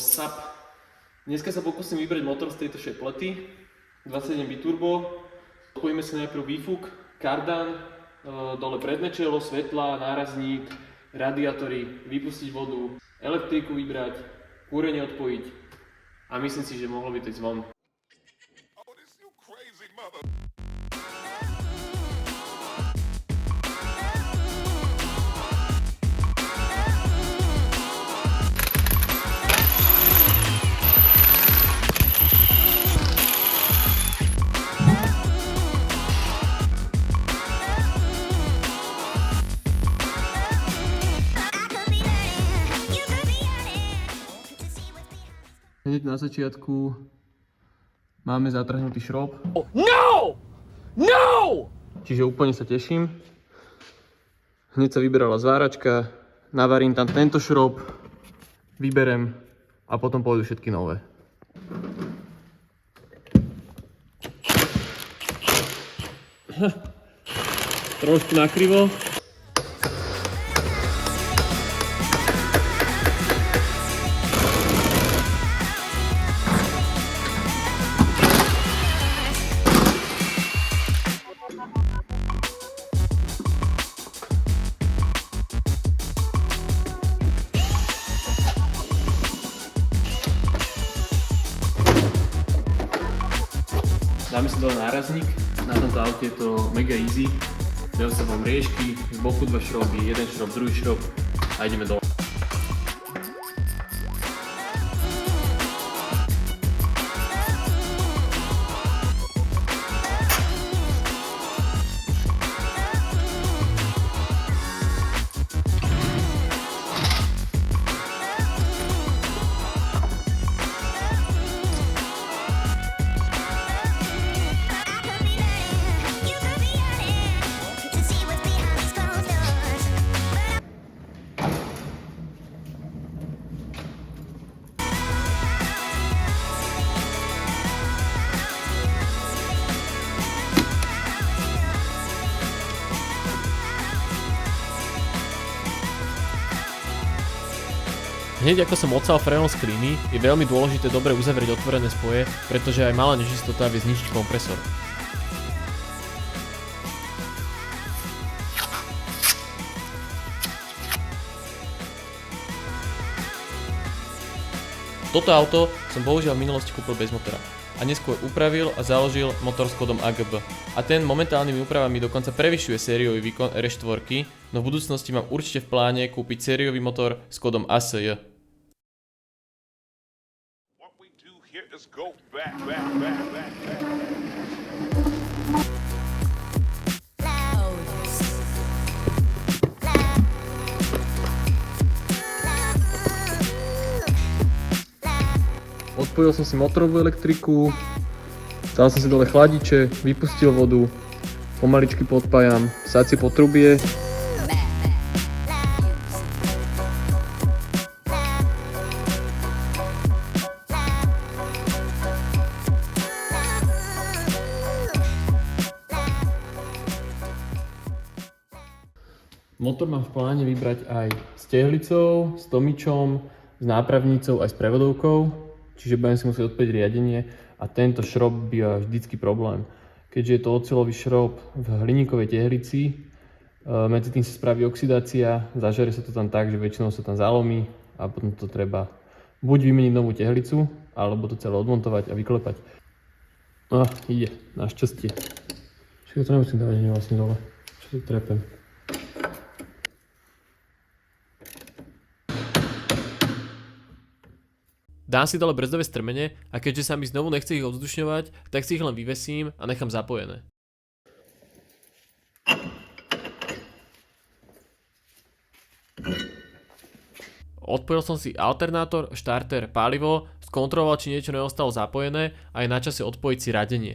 What's up? Dneska sa pokúsim vybrať motor z tejto šeplety 27 biturbo. Spojíme si najprv výfuk, kardan, dole predné čelo, svetla, nárazník, radiátory, vypustiť vodu, elektriku vybrať, kúrenie odpojiť a myslím si, že mohlo by to ísť von. Hneď na začiatku máme zatrhnutý šrob. Oh, no! No! Čiže úplne sa teším. Hneď sa vyberala zváračka, navarím tam tento šrob, vyberem a potom pôjdu všetky nové. Trošku nakrivo. Dáme si dole nárazník, na tomto aute je to mega easy. Dajú sa vám riežky, z boku dva šroby, jeden šrob, druhý šrob a ideme dole. Hneď ako som odcal freon z klímy, je veľmi dôležité dobre uzavrieť otvorené spoje, pretože aj malá nežistota vie zničiť kompresor. Toto auto som bohužiaľ v minulosti kúpil bez motora a neskôr upravil a založil motor s kódom AGB. A ten momentálnymi úpravami dokonca prevyšuje sériový výkon R4, no v budúcnosti mám určite v pláne kúpiť sériový motor s kódom ASJ. Odpojil som si motorovú elektriku, dal som si dole chladiče, vypustil vodu, pomaličky podpájam sacie potrubie. Motor mám v pláne vybrať aj s tehlicou, s tomičom, s nápravnicou aj s prevodovkou, čiže budem si musieť odpäť riadenie a tento šrob býva vždycky problém. Keďže je to oceľový šrob v hliníkovej tehlici, medzi tým sa spraví oxidácia, zažere sa to tam tak, že väčšinou sa tam zalomí a potom to treba buď vymeniť novú tehlicu, alebo to celé odmontovať a vyklepať. No, ide, našťastie. Všetko to nemusím dávať ani vlastne dole, čo tu trepem. Dám si dole brzdové strmene a keďže sa mi znovu nechce ich ovzdušňovať, tak si ich len vyvesím a nechám zapojené. Odpojil som si alternátor, štarter, palivo, skontroloval, či niečo neostalo zapojené a je na čase odpojiť si radenie.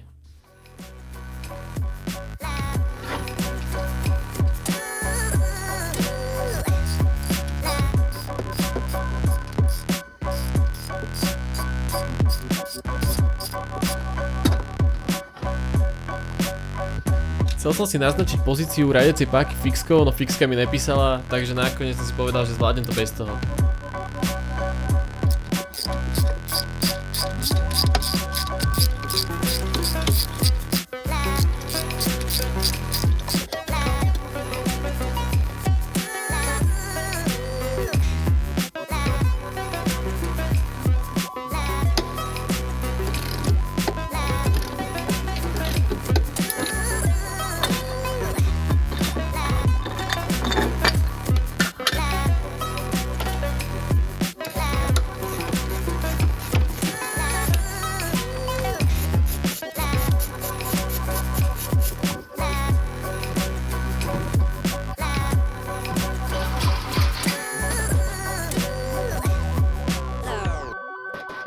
Chcel som si naznačiť pozíciu riadiacej páky fixkou, no fixka mi nepísala, takže nakoniec som si povedal, že zvládnem to bez toho.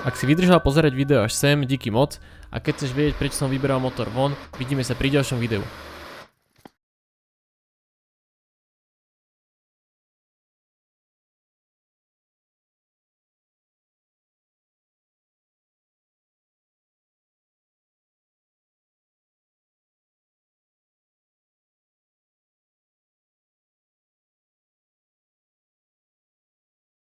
Ak si vydržal pozerať video až sem, díky moc, a keď chceš vedieť, prečo som vyberal motor von, vidíme sa pri ďalšom videu.